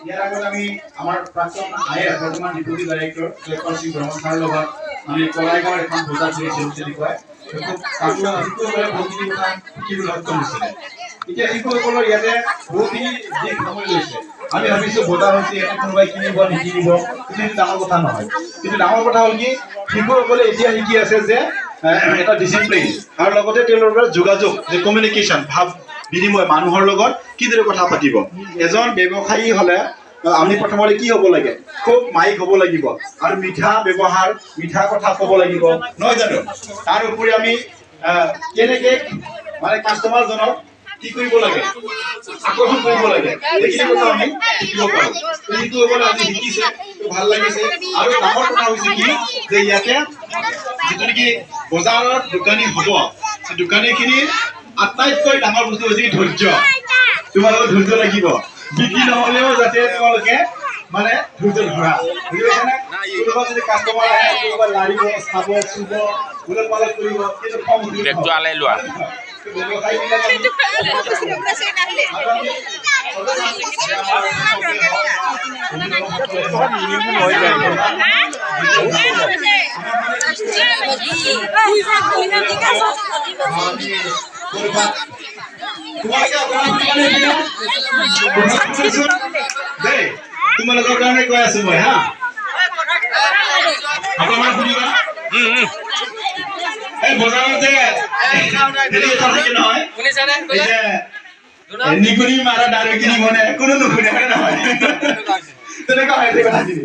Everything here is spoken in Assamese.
ইয়াৰ আগত আমি আমাৰ প্ৰাক্তন আইএছ বৰ্তমান ডেপুটি ডাইৰেক্টৰ শ্বেখৰ সিং বৰ্মন ছাৰৰ লগত আমি কলাইগাঁৱৰ এখন বজাৰ কৰিছিলোঁ তেনেকুৱাই শিশুসকলে বহুতখিনি কথা শিকিবলৈ সক্ষম হৈছিলে। এতিয়া শিশুসকলৰ ইয়াতে বহুতখিনি দিশ সামৰি লৈছে। আমি ভাবিছোঁ বজাৰ হৈছে ইয়াতে কোনোবাই কিনিব নিকিনিব, কিন্তু ডাঙৰ কথা নহয়। কিন্তু ডাঙৰ কথা হ'ল কি শিশুসকলে এতিয়া শিকি আছে যে এটা ডিচিপ্লিন আৰু লগতে তেওঁলোকৰ যোগাযোগ যে কমিউনিকেশ্যন ভাৱ বিনিময় মানুহৰ লগত কিদৰে কথা পাতিব। এজন ব্যৱসায়ী হ'লে আমি প্ৰথমতে কি হ'ব লাগে, খুব মাইক হ'ব লাগিব আৰু মিঠা ব্যৱহাৰ মিঠা কথা ক'ব লাগিব, নহয় জানো? তাৰ উপৰি আমি কেনেকে মানে কাষ্টমাৰজনক কি কৰিব লাগে, আকৰ্ষণ কৰিব লাগে, সেইখিনি কথা আমি শিকিব পাৰোঁ। শিশুসকলে আজি শিকিছে, ভাল লাগিছে। আৰু ডাঙৰ কথা হৈছে কি যে ইয়াতে যিটো নেকি বজাৰত দোকানী হ'ব, সেই দোকানীখিনিৰ আটাইতকৈ ডাঙৰ বস্তু হৈছে ধৈৰ্য। তোমালোকৰ ধৈৰ্য লাগিব, বিক্ৰী নহ'লেও যাতে তোমালোকে মানে ধৈৰ্য ধৰা, বুজি পাইছানে? কোনোবা যদি কাষ্টমাৰ আহে, কোনোবা লাৰিব, চাব, চুব, উলট পালট কৰিব, কিন্তু খং উঠিব নহয়। তোমালোকৰ কাৰণে কৈ আছো মই হা, অকমান শুনিবা। এই বজাৰত যে হেৰি এটা থাকে নহয়, নিগুনি মাৰা দাৰু কিনিব নে কোনো নুশুনে, হয় নহয়? তেনেকুৱা হয় কথাখিনি।